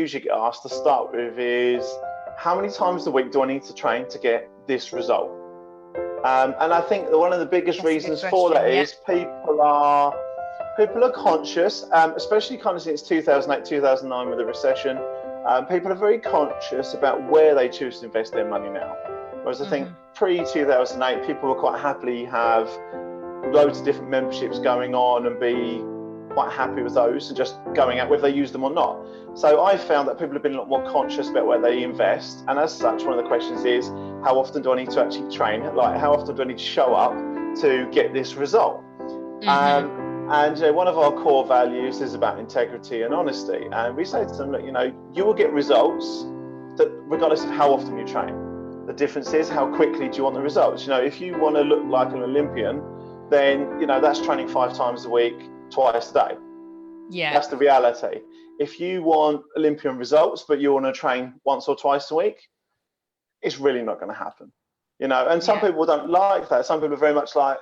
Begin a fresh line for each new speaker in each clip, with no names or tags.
usually get asked to start with is, how many times a week do I need to train to get this result? And I think that one of the biggest reasons for that is people are conscious, especially kind of since 2008, 2009 with the recession. People are very conscious about where they choose to invest their money now. Whereas I think pre-2008, people will quite happily have loads of different memberships going on and be quite happy with those and just going out whether they use them or not. So I found that people have been a lot more conscious about where they invest, and as such, one of the questions is, how often do I need to actually train? Like, how often do I need to show up to get this result? And one of our core values is about integrity and honesty, and we say to them, look, you will get results that regardless of how often you train. The difference is how quickly do you want the results. If you want to look like an Olympian, then that's training 5 times a week, twice a day.
Yeah,
that's the reality. If you want Olympian results but you want to train once or twice a week, it's really not going to happen. And some people don't like that. Some people are very much like,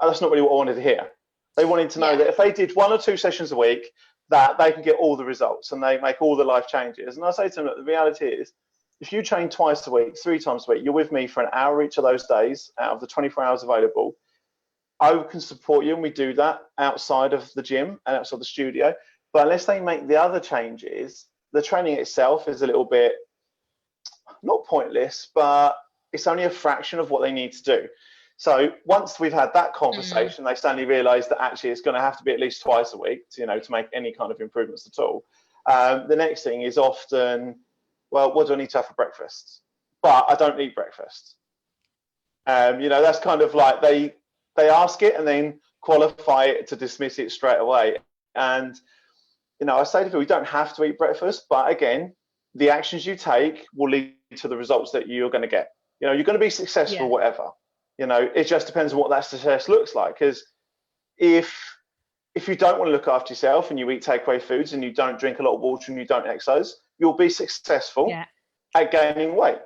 oh, that's not really what I wanted to hear. They wanted to know that if they did 1 or 2 sessions a week, that they can get all the results and they make all the life changes. And I say to them, look, the reality is, if you train twice a week, 3 times a week, you're with me for an hour each of those days out of the 24 hours available. I can support you, and we do that outside of the gym and outside the studio. But unless they make the other changes, the training itself is a little bit, not pointless, but it's only a fraction of what they need to do. So once we've had that conversation, they suddenly realise that actually it's going to have to be at least twice a week to make any kind of improvements at all. The next thing is often, well, what do I need to have for breakfast? But I don't eat breakfast. That's kind of like they ask it and then qualify it to dismiss it straight away. And, I say to people, you don't have to eat breakfast, but again, the actions you take will lead to the results that you're going to get. You're going to be successful, whatever. It just depends on what that success looks like. Because if you don't want to look after yourself and you eat takeaway foods and you don't drink a lot of water and you don't exercise, you'll be successful at gaining weight.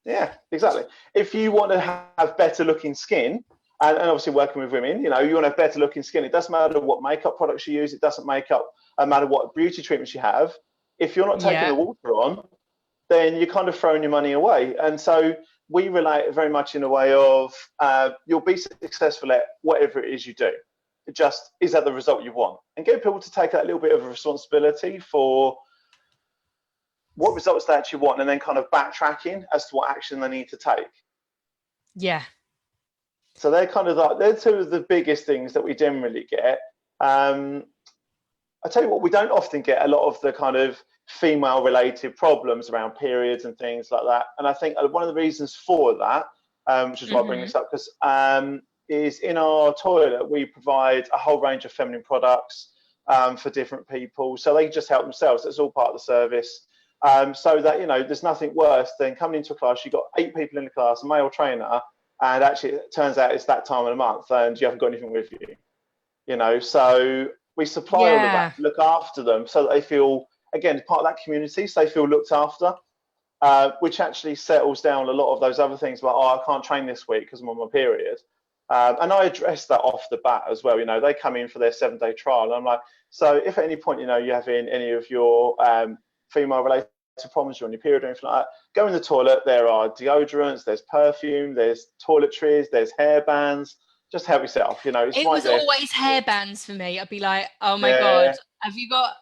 Yeah, exactly. If you want to have better looking skin, and obviously working with women, you want to have better looking skin. It doesn't matter what makeup products you use. It doesn't matter what beauty treatments you have. If you're not taking the water on, then you're kind of throwing your money away. And so we relate very much in a way of you'll be successful at whatever it is you do. It just is that the result you want, and get people to take that little bit of a responsibility for what results they actually want, and then kind of backtracking as to what action they need to take.
Yeah.
So they're kind of like, they're 2 of the biggest things that we generally get. I tell you what, we don't often get a lot of the kind of female related problems around periods and things like that. And I think one of the reasons for that, which is why I bring this up, because is in our toilet, we provide a whole range of feminine products for different people. So they just help themselves. It's all part of the service. So that, there's nothing worse than coming into a class, you've got 8 people in the class, a male trainer, and actually it turns out it's that time of the month and you haven't got anything with you. So we supply all of that, look after them so that they feel, again, part of that community, so they feel looked after, which actually settles down a lot of those other things like, I can't train this week because I'm on my period. And I address that off the bat as well. They come in for their 7-day trial, and I'm like, so if at any point you're having any of your female related problems, you're on your period or anything like that, go in the toilet. There are deodorants, there's perfume, there's toiletries, there's hair bands. Just help yourself. It's
it was always hair bands for me. I'd be like, oh my god, have you got,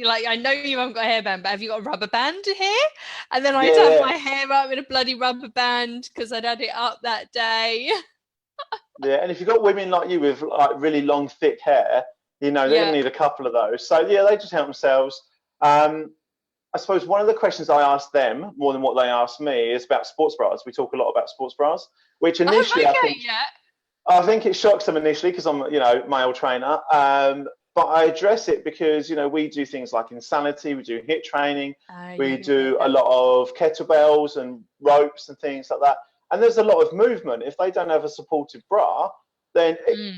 like, I know you haven't got a hairband, but have you got a rubber band here? And then I'd have my hair up in a bloody rubber band because I'd had it up that day.
And if you've got women like you with like really long, thick hair, they're going to need a couple of those. So they just help themselves. I suppose one of the questions I ask them more than what they ask me is about sports bras. We talk a lot about sports bras, which initially I think it shocks them initially because I'm male trainer. But I address it because we do things like Insanity, we do HIIT training, we do a lot of kettlebells and ropes and things like that. And there's a lot of movement. If they don't have a supportive bra, then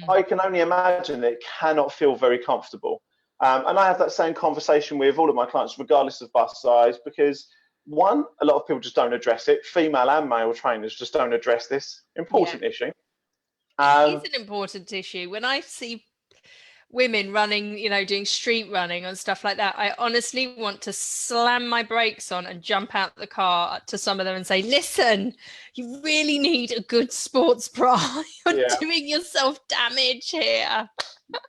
I can only imagine that it cannot feel very comfortable. And I have that same conversation with all of my clients, regardless of bust size, because one, a lot of people just don't address it. Female and male trainers just don't address this important issue.
It's an important issue. women running, you know, doing street running and stuff like that, I honestly want to slam my brakes on and jump out the car to some of them and say, listen, you really need a good sports bra. You're doing yourself damage here.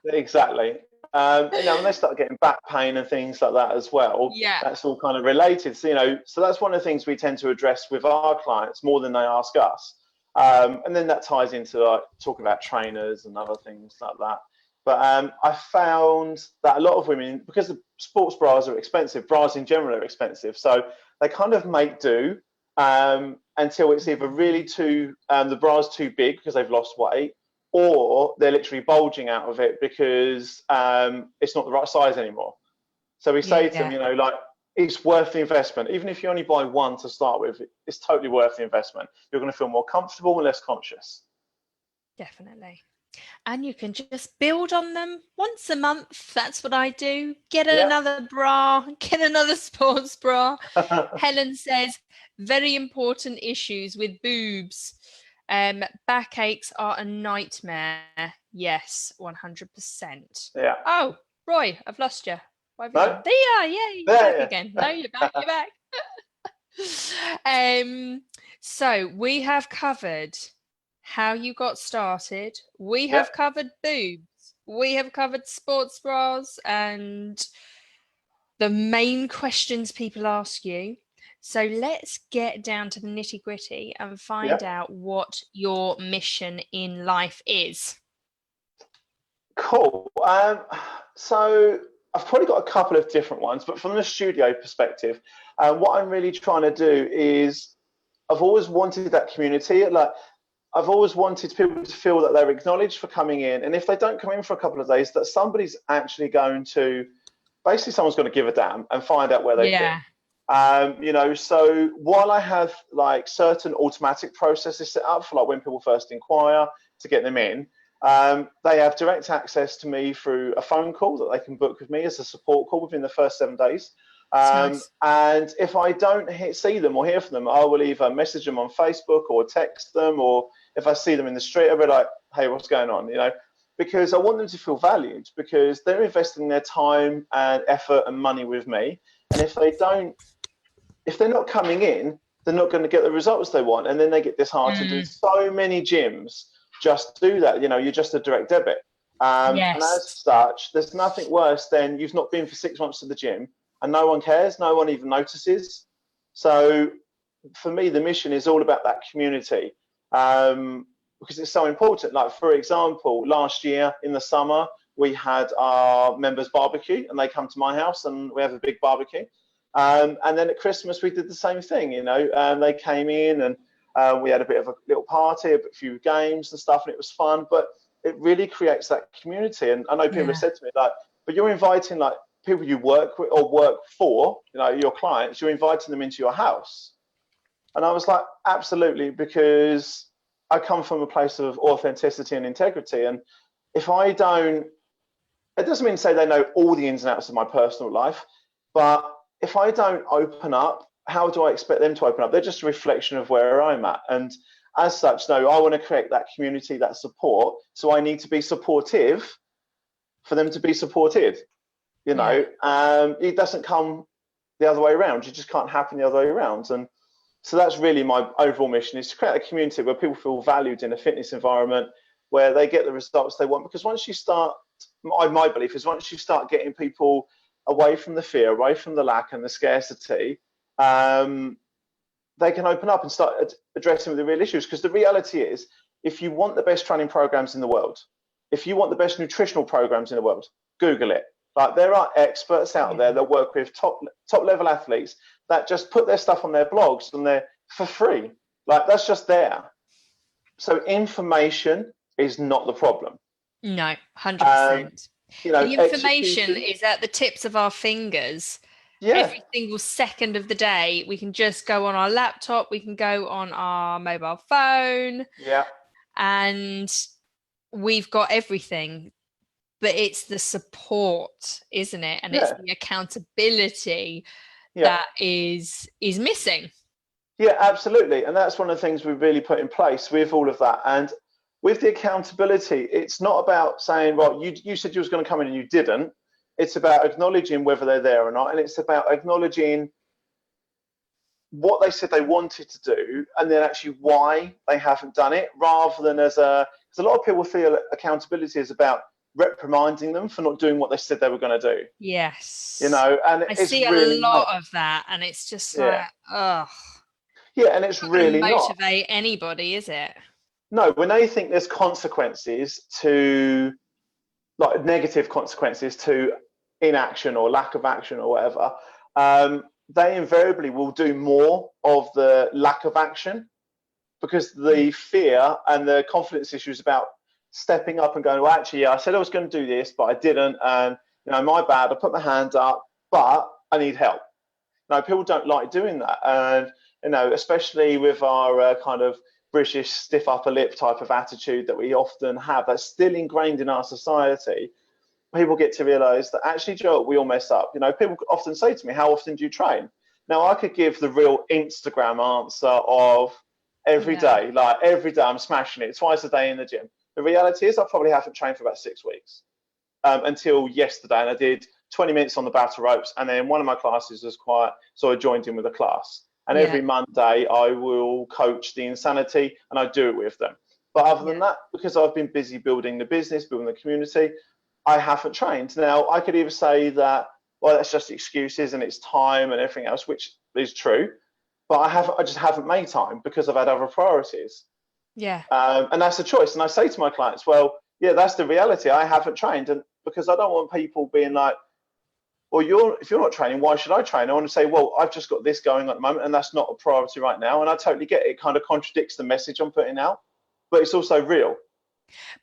Exactly. You know, when they start getting back pain and things like that as well, that's all kind of related. So, you know, so that's one of the things we tend to address with our clients more than they ask us. And then that ties into like talking about trainers and other things like that. But I found that a lot of women, because the sports bras are expensive, bras in general are expensive, so they kind of make do until it's either really the bra's too big because they've lost weight, or they're literally bulging out of it because it's not the right size anymore. So we say to them, you know, like, it's worth the investment. Even if you only buy one to start with, it's totally worth the investment. You're going to feel more comfortable and less conscious.
Definitely. And you can just build on them once a month. That's what I do. Get another bra, get another sports bra. Helen says, very important issues with boobs. Backaches are a nightmare. Yes, 100%.
Yeah.
Oh, Roy, I've lost you. Why have you gone? There you are. Yeah, you're back again. No, you're back. You're back. So we have covered how you got started. We have covered boobs. We have covered sports bras and the main questions people ask you. So let's get down to the nitty gritty and find out what your mission in life is.
Cool. So I've probably got a couple of different ones, but from the studio perspective, what I'm really trying to do is I've always wanted that community. Like, I've always wanted people to feel that they're acknowledged for coming in. And if they don't come in for a couple of days, that somebody's actually going to, basically someone's going to give a damn and find out where they've been. You know, so while I have like certain automatic processes set up for like when people first inquire to get them in, they have direct access to me through a phone call that they can book with me as a support call within the first 7 days.
Nice.
And if I don't see them or hear from them, I will either message them on Facebook or text them, or if I see them in the street, I'll be like, hey, what's going on? You know, because I want them to feel valued, because they're investing their time and effort and money with me. And if they're not coming in, they're not going to get the results they want. And then they get disheartened. And so many gyms just do that. You know, you're just a direct debit. And as such, there's nothing worse than you've not been for 6 months to the gym and no one cares, no one even notices. So for me, the mission is all about that community, because it's so important. Like, for example, last year in the summer, we had our members barbecue and they come to my house and we have a big barbecue. And then at Christmas, we did the same thing, you know, they came in and we had a bit of a little party, a few games and stuff, and it was fun. But it really creates that community. And I know people have said to me, like, but you're inviting like people you work with or work for, you know, your clients, you're inviting them into your house. And I was like, absolutely, because I come from a place of authenticity and integrity. And if I don't, it doesn't mean to say they know all the ins and outs of my personal life, but if I don't open up, how do I expect them to open up? They're just a reflection of where I'm at. And as such, no, I want to create that community, that support. So I need to be supportive for them to be supported. You know, it doesn't come the other way around. It just can't happen the other way around. And so that's really my overall mission, is to create a community where people feel valued in a fitness environment, where they get the results they want. Because once you start, my belief is once you start getting people away from the fear, away from the lack and the scarcity, they can open up and start addressing the real issues. Because the reality is, if you want the best training programs in the world, if you want the best nutritional programs in the world, Google it. Like, there are experts out there that work with top level athletes that just put their stuff on their blogs and they're for free. Like, that's just there. So information is not the problem.
No, 100%.
You know,
the information is at the tips of our fingers. Every single second of the day. We can just go on our laptop, we can go on our mobile phone, and we've got everything. But it's the support, isn't it? And it's the accountability that is missing.
Yeah, absolutely. And that's one of the things we've really put in place with all of that. And with the accountability, it's not about saying, well, you said you was going to come in and you didn't. It's about acknowledging whether they're there or not, and it's about acknowledging what they said they wanted to do, and then actually why they haven't done it, rather than because a lot of people feel accountability is about reprimanding them for not doing what they said they were going to do.
Yes.
And
I see a lot of that, and it's just like, ugh.
Yeah, and it's really not
motivate anybody, is it?
No, when they think there's consequences to, like negative consequences to inaction or lack of action or whatever, they invariably will do more of the lack of action, because the fear and the confidence issues about stepping up and going, well, actually, yeah, I said I was going to do this, but I didn't, and my bad. I put my hand up, but I need help. Now, people don't like doing that, and especially with our kind of British stiff upper lip type of attitude that we often have, that's still ingrained in our society. People get to realise that actually, Joe, we all mess up. People often say to me, "How often do you train?" Now, I could give the real Instagram answer of every day, like every day I'm smashing it, twice a day in the gym. The reality is I probably haven't trained for about 6 weeks until yesterday, and I did 20 minutes on the battle ropes, and then one of my classes was quiet, so I joined in with a class. And every Monday I will coach the insanity, and I do it with them. But other than that, because I've been busy building the business, building the community, I haven't trained. Now, I could either say that, well, that's just excuses and it's time and everything else, which is true, but I just haven't made time because I've had other priorities.
Yeah.
And that's a choice. And I say to my clients, well, yeah, that's the reality. I haven't trained, and because I don't want people being like, well, if you're not training, why should I train? I want to say, well, I've just got this going at the moment, and that's not a priority right now. And I totally get it. It kind of contradicts the message I'm putting out, but it's also real.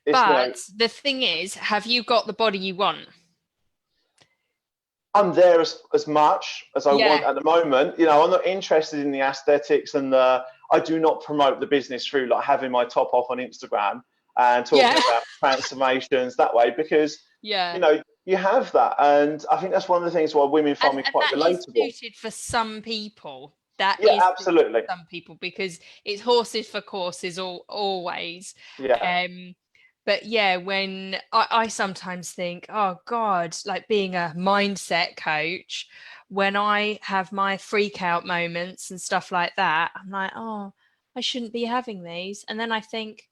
But the thing is, have you got the body you want?
I'm there as much as I want at the moment. I'm not interested in the aesthetics, and I do not promote the business through like having my top off on Instagram and talking about transformations that way, because you have that, and I think that's one of the things why women find me quite relatable.
That is suited for some people. That
is
absolutely for some people, because it's horses for courses always.
Yeah.
But yeah, when I sometimes think, oh God, like being a mindset coach, when I have my freak out moments and stuff like that, I'm like, oh, I shouldn't be having these. And then I think,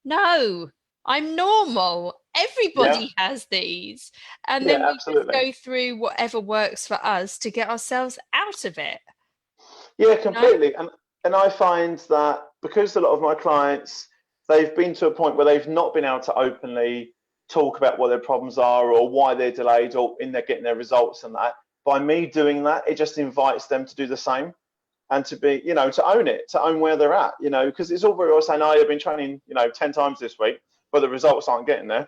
no, I'm normal. Everybody has these. And then we just go through whatever works for us to get ourselves out of it.
Yeah, completely. And I find that because a lot of my clients, they've been to a point where they've not been able to openly talk about what their problems are or why they're delayed or in their getting their results, and that by me doing that, it just invites them to do the same and to be, to own it, to own where they're at, because it's all very well saying, I've been training, 10 times this week, but the results aren't getting there.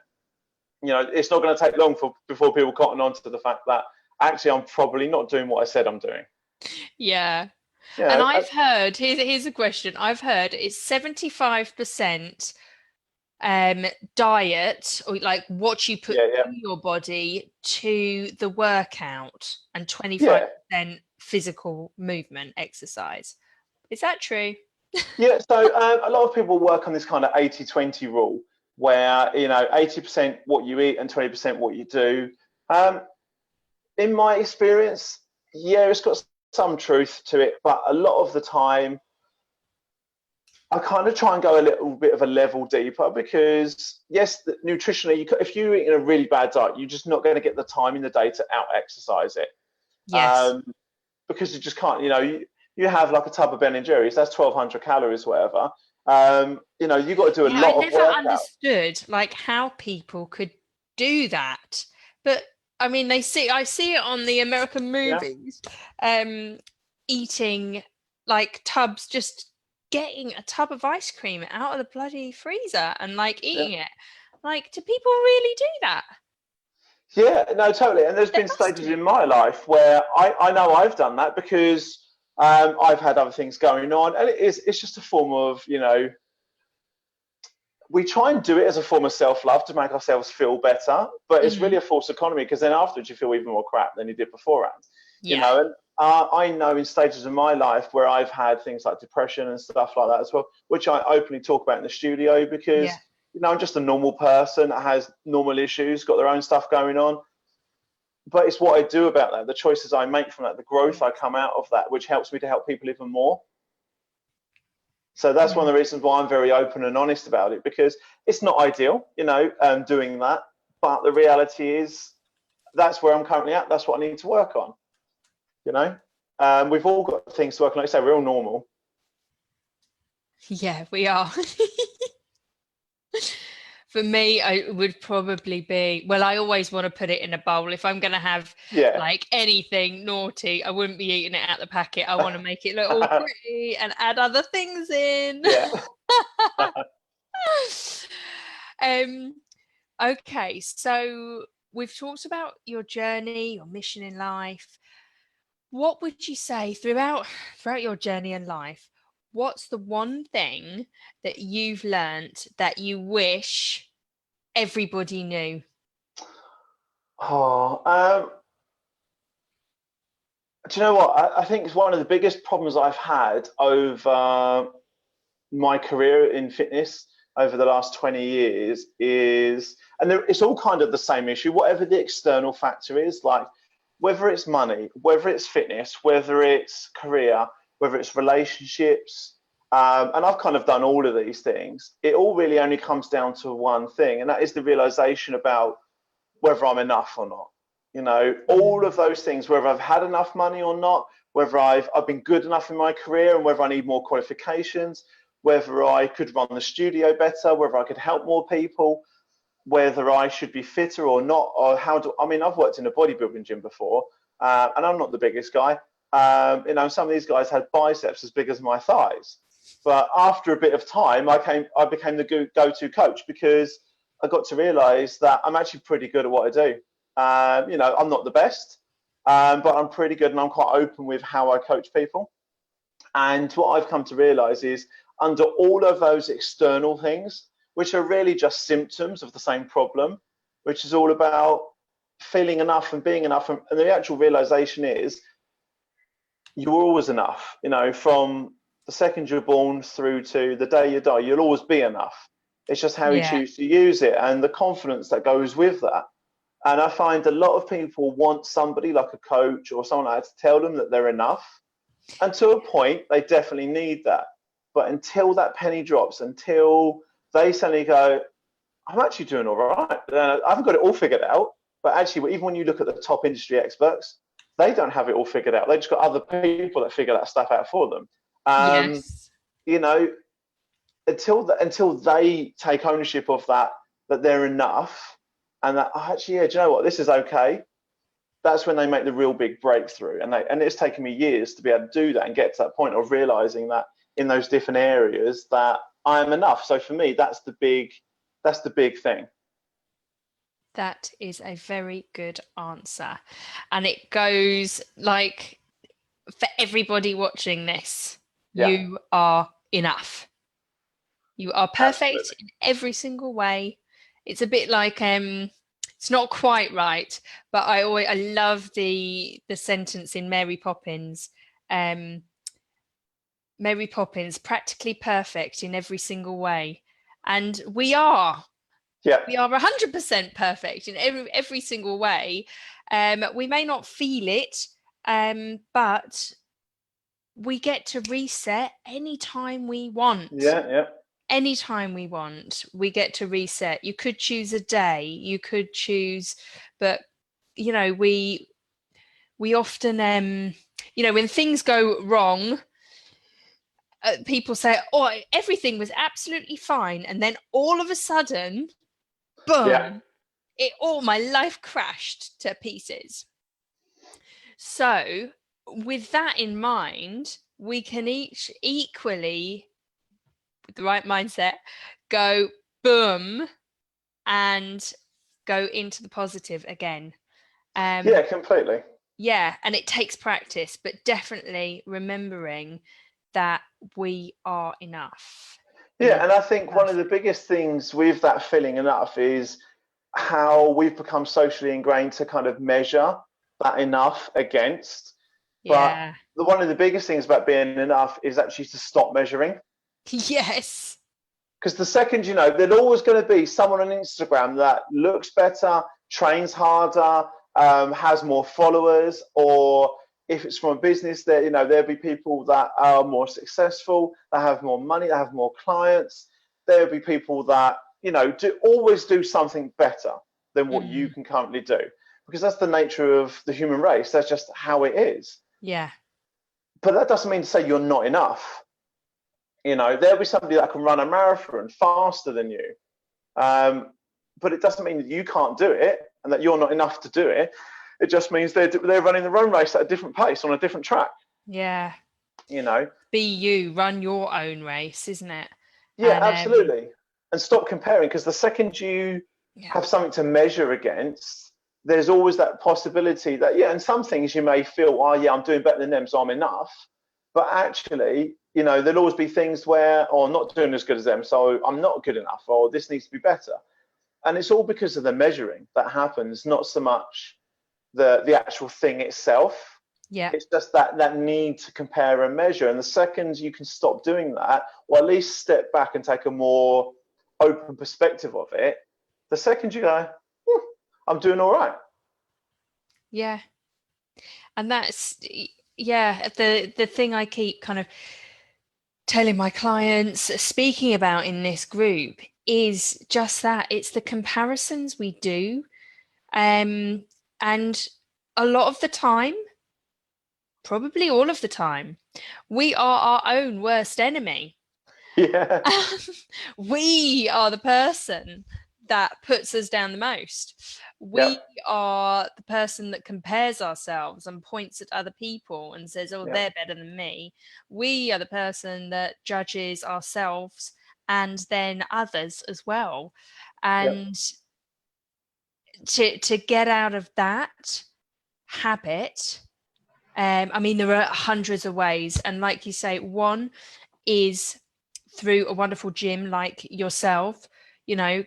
It's not going to take long before people cotton on to the fact that actually I'm probably not doing what I said I'm doing.
Yeah. And I've heard, here's a question. I've heard it's 75% diet, or like what you put in your body, to the workout, and 25% physical movement, exercise. Is that true?
Yeah, so a lot of people work on this kind of 80-20 rule where, 80% what you eat and 20% what you do. In my experience, it's got some truth to it, but a lot of the time I kind of try and go a little bit of a level deeper, because yes, nutritionally, if you're eating a really bad diet, you're just not going to get the time in the day to out exercise it.
Yes.
Because you just can't, you have like a tub of Ben & Jerry's, that's 1,200 calories, whatever. You've got to do a lot of work. I
never understood like how people could do that, but I mean, I see it on the American movies, eating like tubs, just getting a tub of ice cream out of the bloody freezer and like eating it. Like, do people really do that?
Yeah, no, totally. And there's been stages in my life where I know I've done that because I've had other things going on, and it's just a form of, we try and do it as a form of self-love to make ourselves feel better, but it's really a false economy, because then afterwards you feel even more crap than you did beforehand. And I know in stages of my life where I've had things like depression and stuff like that as well, which I openly talk about in the studio, because I'm just a normal person that has normal issues, got their own stuff going on. But it's what I do about that, the choices I make from that, the growth I come out of that, which helps me to help people even more. So that's one of the reasons why I'm very open and honest about it, because it's not ideal, doing that. But the reality is that's where I'm currently at. That's what I need to work on. We've all got things to work on. Like I say, we're all normal.
Yeah, we are. For me, I would probably be, well, I always want to put it in a bowl. If I'm going to have like anything naughty, I wouldn't be eating it out the packet. I want to make it look all pretty and add other things in. Okay, so we've talked about your journey, your mission in life. What would you say throughout your journey in life? What's the one thing that you've learnt that you wish everybody knew?
Do you know what? I think it's one of the biggest problems I've had over my career in fitness over the last 20 years is, and it's all kind of the same issue, whatever the external factor is, like whether it's money, whether it's fitness, whether it's career, whether it's relationships, and I've kind of done all of these things. It all really only comes down to one thing, and that is the realization about whether I'm enough or not. All of those things, whether I've had enough money or not, whether I've been good enough in my career and whether I need more qualifications, whether I could run the studio better, whether I could help more people, whether I should be fitter or not, or I've worked in a bodybuilding gym before, and I'm not the biggest guy. Some of these guys had biceps as big as my thighs. But after a bit of time, I became the go-to coach because I got to realize that I'm actually pretty good at what I do. I'm not the best, but I'm pretty good, and I'm quite open with how I coach people. And what I've come to realize is under all of those external things, which are really just symptoms of the same problem, which is all about feeling enough and being enough. And the actual realization is you're always enough. From the second you're born through to the day you die, you'll always be enough. It's just how you choose to use it and the confidence that goes with that. And I find a lot of people want somebody like a coach or someone like that to tell them that they're enough. And to a point, they definitely need that. But until that penny drops, until they suddenly go, I'm actually doing all right. I haven't got it all figured out. But actually, even when you look at the top industry experts, they don't have it all figured out. They've just got other people that figure that stuff out for them. Until they take ownership of that they're enough, and that do you know what, this is okay. That's when they make the real big breakthrough. And it's taken me years to be able to do that and get to that point of realizing that in those different areas that I am enough. So for me, that's the big thing.
That is a very good answer. And it goes like for everybody watching this, you are enough. You are perfect in every single way. It's a bit like it's not quite right, but I love the sentence in Mary Poppins. Mary Poppins, practically perfect in every single way. And we are. Yeah. We are 100% perfect in every single way. We may not feel it, but we get to reset anytime we want.
Yeah.
Anytime we want, we get to reset. You could choose a day, you could choose, but we often when things go wrong, people say, oh, everything was absolutely fine, and then all of a sudden, boom, my life crashed to pieces. So with that in mind, we can each equally, with the right mindset, go boom and go into the positive again.
Completely.
Yeah, and it takes practice, but definitely remembering that we are enough.
Yeah, and I think one of the biggest things with that feeling enough is how we've become socially ingrained to kind of measure that enough against. But one of the biggest things about being enough is actually to stop measuring.
Yes.
Because the second, there's always going to be someone on Instagram that looks better, trains harder, has more followers, or if it's from a business, that there'll be people that are more successful, that have more money, that have more clients. There'll be people that always do something better than what you can currently do, because that's the nature of the human race. That's just how it is.
Yeah.
But that doesn't mean to say you're not enough. There'll be somebody that can run a marathon faster than you. But it doesn't mean that you can't do it and that you're not enough to do it. It just means they're running their own race at a different pace on a different track.
Yeah.
Be
you, run your own race, isn't it?
Yeah, absolutely. And stop comparing, because the second you have something to measure against, there's always that possibility that, and some things you may feel, I'm doing better than them, so I'm enough. But actually, there'll always be things where, I'm not doing as good as them, so I'm not good enough, or this needs to be better. And it's all because of the measuring that happens, not so much the actual thing itself.
Yeah.
It's just that need to compare and measure. And the second you can stop doing that, or at least step back and take a more open perspective of it, the second you go, I'm doing all right.
Yeah. And that's, the thing I keep kind of telling my clients, speaking about in this group, is just that. It's the comparisons we do. And a lot of the time, probably all of the time, we are our own worst enemy.
Yeah.
We are the person that puts us down the most. We are the person that compares ourselves and points at other people and says, they're better than me. We are the person that judges ourselves and then others as well. And to get out of that habit, there are hundreds of ways. And like you say, one is through a wonderful gym like yourself,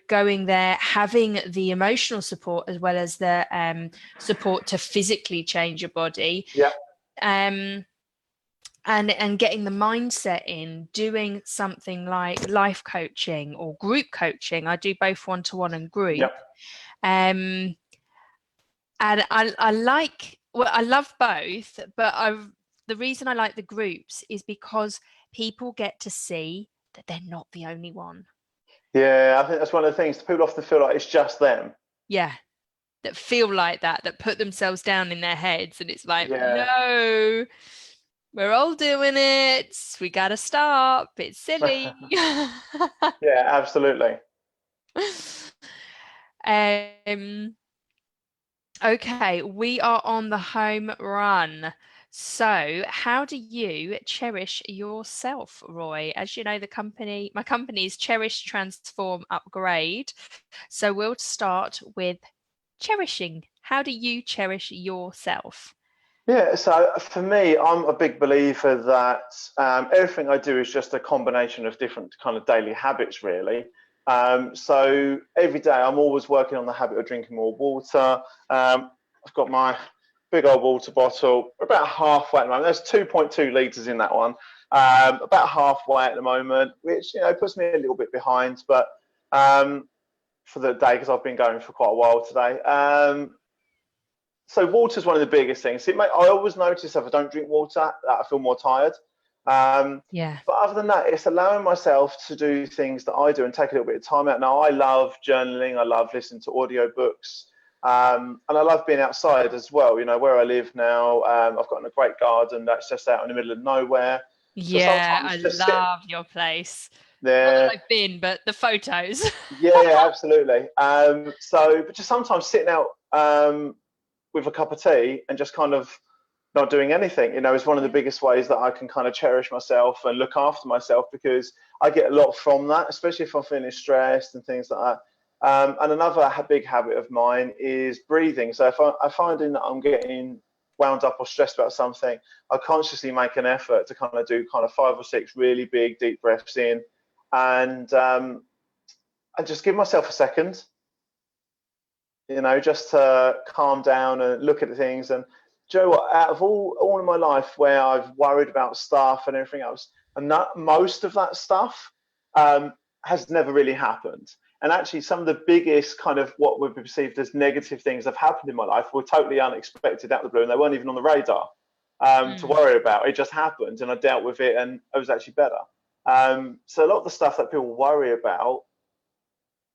going there, having the emotional support as well as the support to physically change your body.
Yeah.
And getting the mindset in, doing something like life coaching or group coaching. I do both one-to-one and group.
Yep.
And I love both, but the reason I like the groups is because people get to see that they're not the only one.
Yeah, I think that's one of the things. People often feel like it's just them.
Yeah, that feel like that put themselves down in their heads, and it's like, no, we're all doing it. We gotta stop. It's silly.
Yeah, absolutely.
Okay, we are on the home run. So, how do you cherish yourself, Roy? As you know, my company is Cherish, Transform, Upgrade. So, we'll start with cherishing. How do you cherish yourself?
Yeah, so for me, I'm a big believer that everything I do is just a combination of different kind of daily habits, really. So every day I'm always working on the habit of drinking more water. I've got my big old water bottle, about halfway at the moment. There's 2.2 litres in that one, about halfway at the moment, which puts me a little bit behind, but for the day, because I've been going for quite a while today. So water is one of the biggest things. I always notice if I don't drink water that I feel more tired. But other than that, it's allowing myself to do things that I do and take a little bit of time out. Now, I love journaling. I love listening to audiobooks. And I love being outside as well. Where I live now, I've got a great garden that's just out in the middle of nowhere.
Yeah, I love your place.
Yeah.
Not that I've been, but the photos.
Yeah, absolutely. But just sometimes sitting out with a cup of tea and just kind of not doing anything, is one of the biggest ways that I can kind of cherish myself and look after myself, because I get a lot from that, especially if I'm feeling stressed and things like that. And another big habit of mine is breathing. So if I'm finding that I'm getting wound up or stressed about something, I consciously make an effort to kind of do 5 or 6 really big deep breaths in, and I just give myself a second, just to calm down and look at things. And do you know what? Out of all of my life where I've worried about stuff and everything else, and most of that stuff has never really happened. And actually, some of the biggest kind of what would be perceived as negative things have happened in my life were totally unexpected out of the blue, and they weren't even on the radar to worry about. It just happened, and I dealt with it, and it was actually better. So a lot of the stuff that people worry about,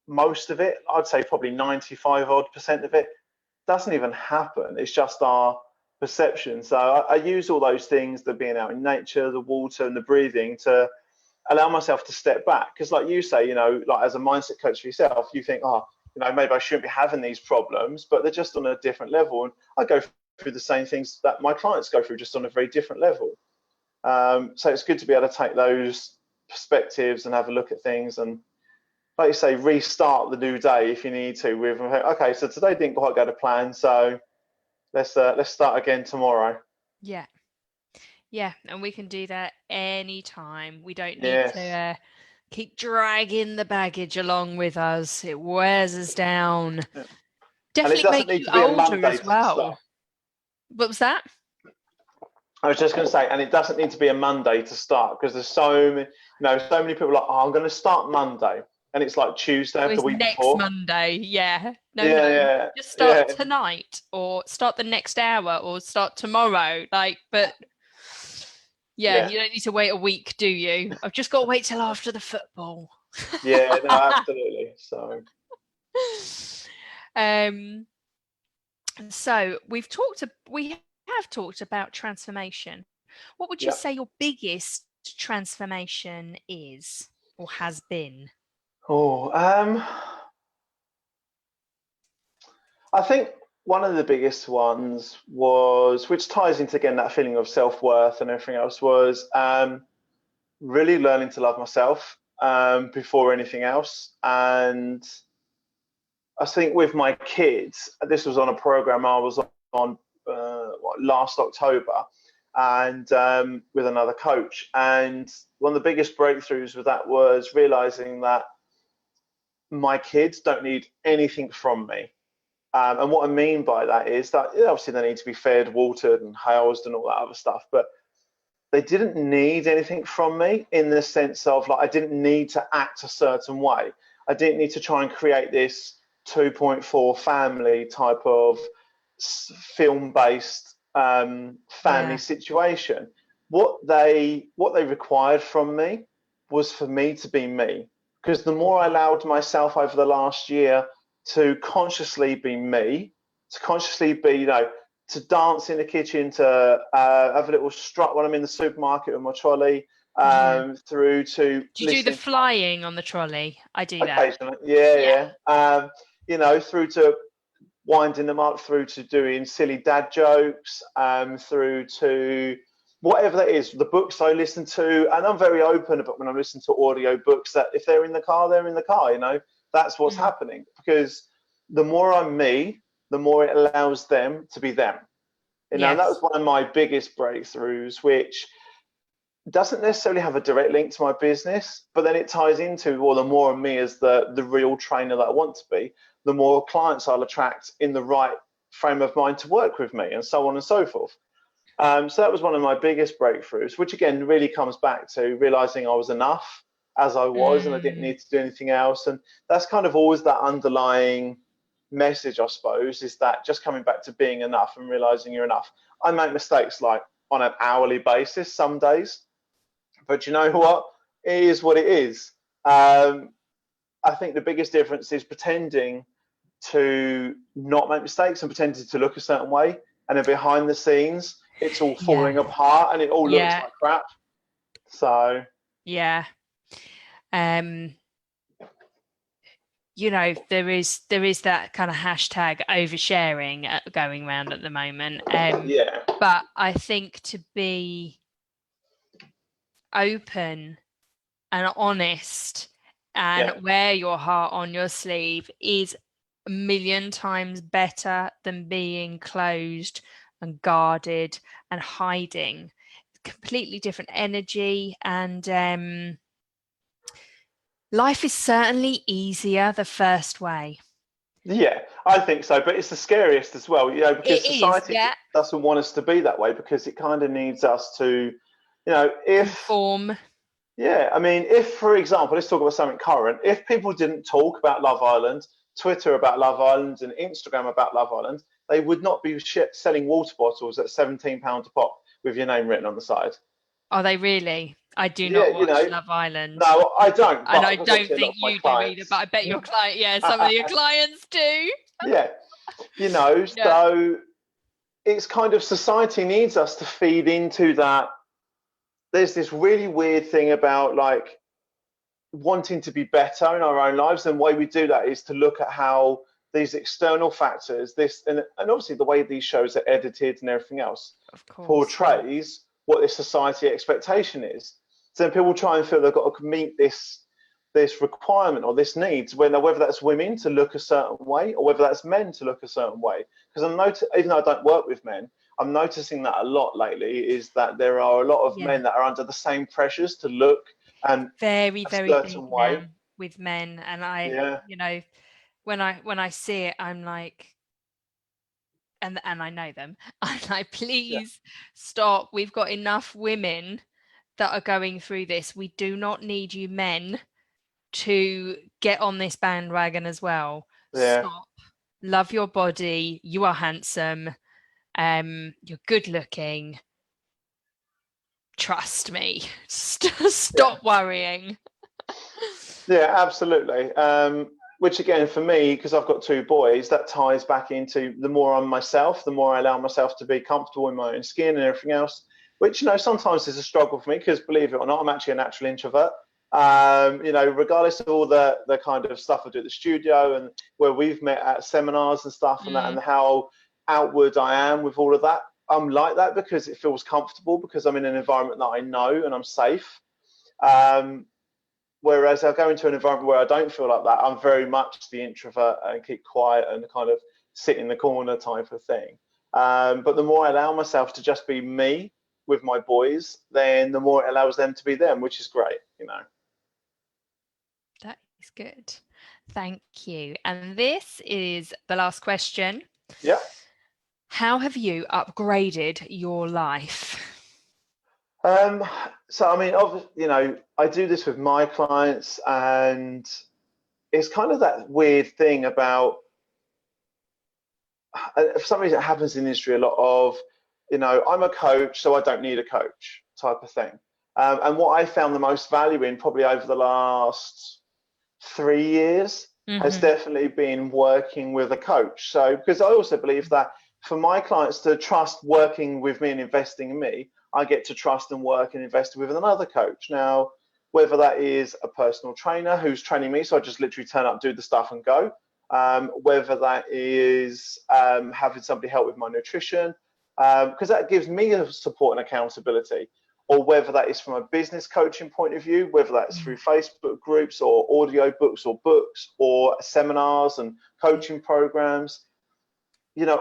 most of it, I'd say probably 95% of it, doesn't even happen. It's just our perception. So I use all those things, the being out in nature, the water, and the breathing, to allow myself to step back. Because like you say, like as a mindset coach for yourself, you think, maybe I shouldn't be having these problems, but they're just on a different level. And I go through the same things that my clients go through, just on a very different level. So it's good to be able to take those perspectives and have a look at things, and like you say, restart the new day if you need to with, okay, so today didn't quite go to plan, so let's start again tomorrow.
Yeah, and we can do that anytime. We don't need to keep dragging the baggage along with us. It wears us down.
Yeah.
Definitely make you older as well. What was that?
I was just going to say, and it doesn't need to be a Monday to start, because there's so many people like, I'm going to start Monday, and it's like Tuesday of the week before.
Next Monday, No. Just start tonight, or start the next hour, or start tomorrow. You don't need to wait a week, do you? I've just got to wait till after the football.
Yeah, no, absolutely. So
we have talked about transformation. What would you say your biggest transformation is, or has been?
I think one of the biggest ones was, which ties into again that feeling of self-worth and everything else, was really learning to love myself before anything else. And I think with my kids, this was on a program I was on last October, and with another coach. And one of the biggest breakthroughs with that was realizing that my kids don't need anything from me. And what I mean by that is that obviously they need to be fed, watered, and housed, and all that other stuff, but they didn't need anything from me, in the sense of, like, I didn't need to act a certain way. I didn't need to try and create this 2.4 family type of film-based family situation. What they required from me was for me to be me, because the more I allowed myself over the last year to consciously be me, to consciously be, to dance in the kitchen, to have a little strut when I'm in the supermarket with my trolley, through to...
Do you do the flying on the trolley? I do that.
Occasionally, through to winding them up, through to doing silly dad jokes, through to whatever that is, the books I listen to. And I'm very open about when I listen to audio books, that if they're in the car, they're in the car, that's what's happening. Because the more I'm me, the more it allows them to be them. And that was one of my biggest breakthroughs, which doesn't necessarily have a direct link to my business, but then it ties into, well, the more of me as the real trainer that I want to be, the more clients I'll attract in the right frame of mind to work with me, and so on and so forth. So that was one of my biggest breakthroughs, which again really comes back to realizing I was enough as I was, and I didn't need to do anything else. And that's kind of always that underlying message, I suppose, is that just coming back to being enough and realizing you're enough. I make mistakes like on an hourly basis some days, but you know what? It is what it is. I think the biggest difference is pretending to not make mistakes and pretending to look a certain way, and then behind the scenes it's all falling apart and it all looks like crap. So
there is that kind of hashtag oversharing going around at the moment. But I think to be open and honest and wear your heart on your sleeve is a million times better than being closed and guarded and hiding. Completely different energy, and life is certainly easier the first way.
Yeah, I think so, but it's the scariest as well, because society doesn't want us to be that way, because it kind of needs us to, if
conform.
Yeah, I mean, if, for example, let's talk about something current. If people didn't talk about Love Island, Twitter about Love Island, and Instagram about Love Island, they would not be selling water bottles at £17 a pop with your name written on the side.
Are they really? I do
Yeah,
not watch Love Island.
no, I don't,
And
but
I don't
obviously a lot
think
of my
you do either, but
clients.
I bet your client, yeah, some of your clients do.
Yeah,
Yeah.
so it's kind of society needs us to feed into that. There's this really weird thing about like wanting to be better in our own lives, and the way we do that is to look at how these external factors, this and obviously the way these shows are edited and everything else,
Of course, yeah.
portrays what this society expectation is. So people try and feel they've got to meet this requirement or this needs, whether that's women to look a certain way or whether that's men to look a certain way. Because even though I don't work with men, I'm noticing that a lot lately, is that there are a lot of
Yeah.
men that are under the same pressures to look and
Very,
a
very big
certain way.
now with men. And
Yeah.
you know, when I see it, I'm like, and I know them, I'm like,
Yeah.
please stop. We've got enough women that are going through this. We do not need you men to get on this bandwagon as well.
Yeah.
Stop. Love your body. You are handsome. You're good looking. Trust me. Stop worrying.
Yeah, absolutely. Which again, for me, because I've got two boys, that ties back into the more I'm myself, the more I allow myself to be comfortable in my own skin and everything else. Which sometimes is a struggle for me because, believe it or not, I'm actually a natural introvert. Regardless of all the kind of stuff I do at the studio and where we've met at seminars and stuff and that, and how outward I am with all of that, I'm like that because it feels comfortable because I'm in an environment that I know and I'm safe. Whereas I go into an environment where I don't feel like that, I'm very much the introvert and keep quiet and kind of sit in the corner type of thing. But the more I allow myself to just be me with my boys, then the more it allows them to be them, which is great.
That is good. Thank you. And this is the last question.
Yeah.
How have you upgraded your life?
So I mean, I do this with my clients, and it's kind of that weird thing about, for some reason, it happens in the industry a lot of, I'm a coach, so I don't need a coach type of thing. And what I found the most value in probably over the last 3 years has definitely been working with a coach. So, because I also believe that for my clients to trust working with me and investing in me, I get to trust and work and invest with another coach. Now, whether that is a personal trainer who's training me, so I just literally turn up, do the stuff and go, whether that is having somebody help with my nutrition, because that gives me a support and accountability, or whether that is from a business coaching point of view, whether that's through Facebook groups or audio books or seminars and coaching programs,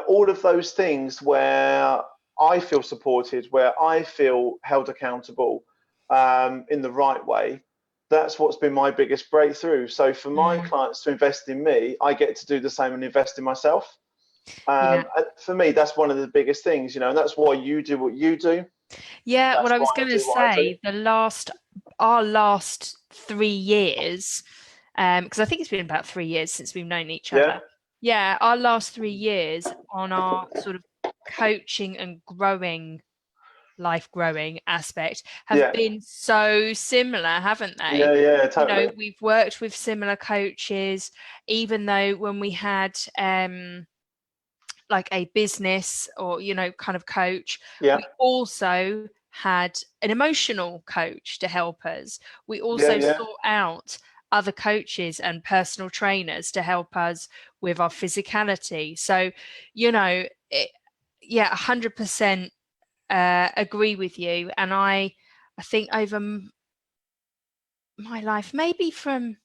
all of those things where I feel supported, where I feel held accountable in the right way. That's what's been my biggest breakthrough. So for my clients to invest in me, I get to do the same and invest in myself. And for me, that's one of the biggest things, and that's why you do what you do.
Yeah,
That's
well, I was
why
going to
do what I do.
say our last 3 years, because I think it's been about 3 years since we've known each other. Yeah, our last 3 years on our sort of coaching and life growing aspect have been so similar, haven't they?
Yeah, totally.
We've worked with similar coaches, even though when we had like a business or kind of coach, we also had an emotional coach to help us. We also sought out other coaches and personal trainers to help us with our physicality. So 100% agree with you. And I think over my life, maybe from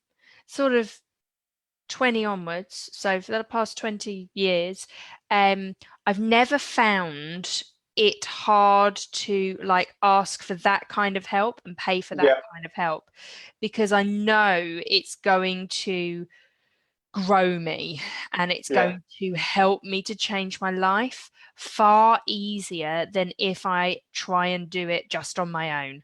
sort of 20 onwards, so for the past 20 years, I've never found it hard to like ask for that kind of help and pay for that kind of help, because I know it's going to grow me and it's going to help me to change my life far easier than if I try and do it just on my own.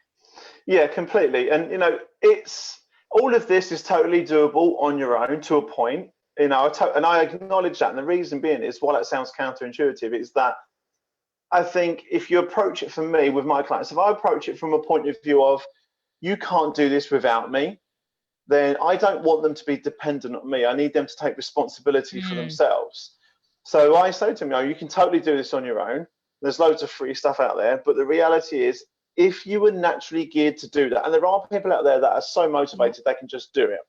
Yeah, completely. And it's all of this is totally doable on your own to a point. And I acknowledge that. And the reason being is, while it sounds counterintuitive, is that I think if you approach it, for me with my clients, if I approach it from a point of view of, you can't do this without me, then I don't want them to be dependent on me. I need them to take responsibility for themselves. So I say to them, you can totally do this on your own. There's loads of free stuff out there. But the reality is, if you were naturally geared to do that, and there are people out there that are so motivated they can just do it.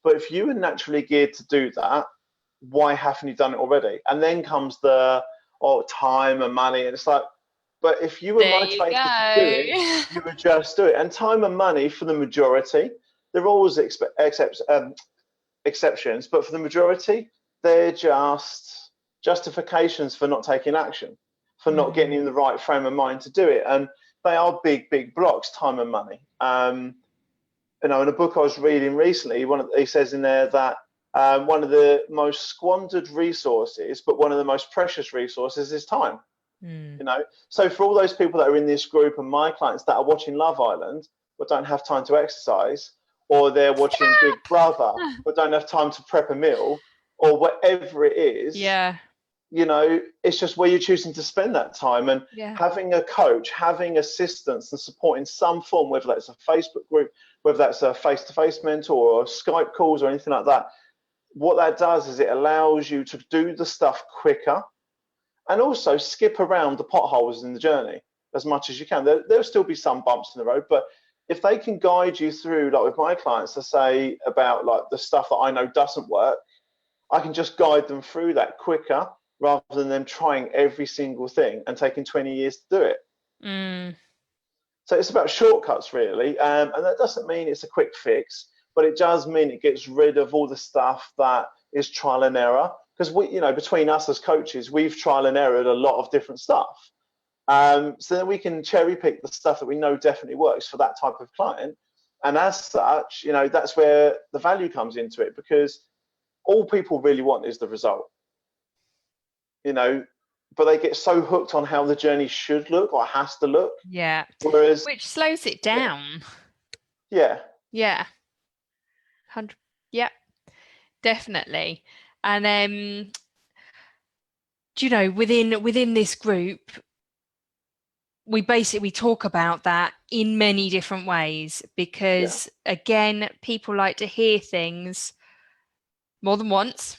But if you were naturally geared to do that, why haven't you done it already? And then comes the time and money. And it's like, but if you were motivated to do it, you would just do it. And time and money, for the majority, there are always exceptions, but for the majority, they're just justifications for not taking action, for not getting in the right frame of mind to do it. And they are big, big blocks, time and money. In a book I was reading recently, he says in there that one of the most squandered resources, but one of the most precious resources, is time. So for all those people that are in this group and my clients that are watching Love Island but don't have time to exercise, or they're watching Big Brother but don't have time to prep a meal, or whatever it is, it's just where you're choosing to spend that time. And having a coach, having assistance and support in some form, whether that's a Facebook group, whether that's a face-to-face mentor or Skype calls or anything like that, what that does is it allows you to do the stuff quicker, and also skip around the potholes in the journey as much as you can. There'll still be some bumps in the road, but if they can guide you through, like with my clients, to say about like the stuff that I know doesn't work, I can just guide them through that quicker, rather than them trying every single thing and taking 20 years to do it. So it's about shortcuts, really. And that doesn't mean it's a quick fix, but it does mean it gets rid of all the stuff that is trial and error. Because between us as coaches, we've trial and errored a lot of different stuff. So then we can cherry pick the stuff that we know definitely works for that type of client. And as such, that's where the value comes into it, because all people really want is the result. But they get so hooked on how the journey should look or has to look.
Yeah.
Whereas,
which slows it down.
Yeah.
Yeah. 100. Yeah. Definitely. And within this group, we talk about that in many different ways, because again, people like to hear things more than once.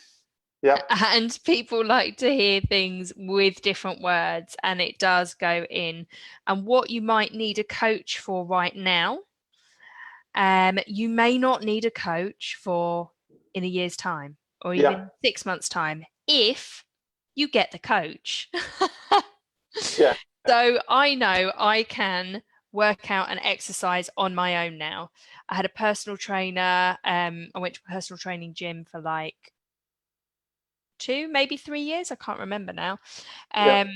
Yeah.
And people like to hear things with different words, and it does go in. And what you might need a coach for right now, you may not need a coach for in a year's time, or even 6 months' time, if you get the coach. So I know I can work out and exercise on my own now. I had a personal trainer. I went to a personal training gym for like 2, maybe 3 years. I can't remember now. And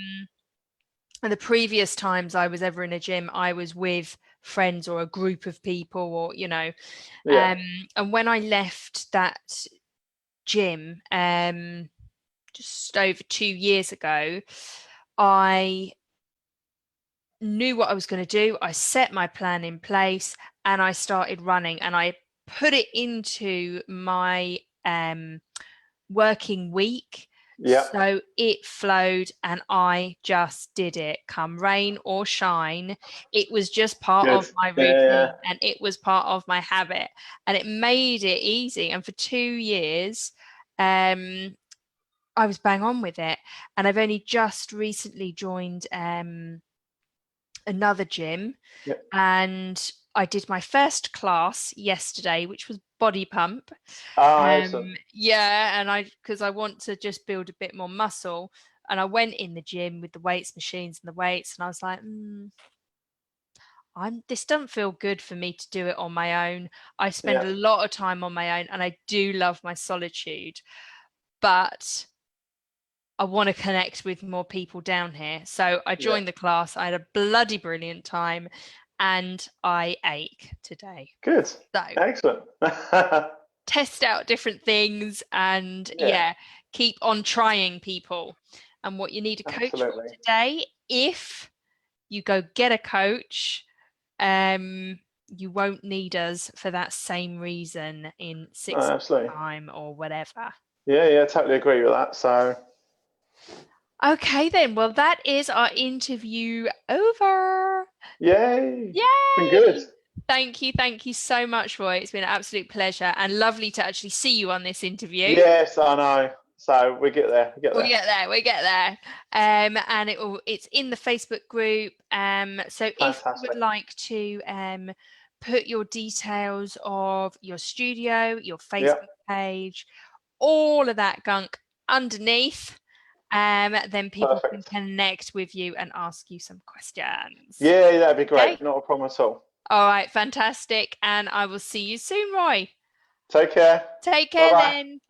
the previous times I was ever in a gym, I was with friends or a group of people, or and when I left that gym just over 2 years ago, I knew what I was going to do. I set my plan in place and I started running, and I put it into my working week. So it flowed and I just did it, come rain or shine. It was just part of my routine, and it was part of my habit, and it made it easy. And for 2 years, I was bang on with it. And I've only just recently joined another gym, and I did my first class yesterday, which was body pump.
Awesome.
And because I want to just build a bit more muscle, and I went in the gym with the machines and the weights, and I was like, this doesn't feel good for me to do it on my own. I spend a lot of time on my own, and I do love my solitude, but I want to connect with more people down here. So I joined the class. I had a bloody brilliant time, and I ache today.
Good.
So
excellent.
Test out different things, and keep on trying, people. And what you need a coach for today, if you go get a coach, you won't need us for that same reason in 6
Oh, absolutely.
months' time or whatever.
Yeah, totally agree with that. So,
Okay, then. Well, that is our interview over.
yay, been good.
Yay! Thank you so much, Roy. It's been an absolute pleasure and lovely to actually see you on this interview.
Yes, I know. So we get there.
We get there. We get there. And it's in the Facebook group. So if you would
Fantastic.
like to put your details of your studio, your
Yeah,
Facebook page, all of that gunk underneath, then people can
perfect.
connect with you and ask you some questions.
Yeah, that'd be great.
Okay.
Not a problem at all.
All right, fantastic. And I will see you soon, Roy.
Take care.
Take
Bye
care
bye.
then.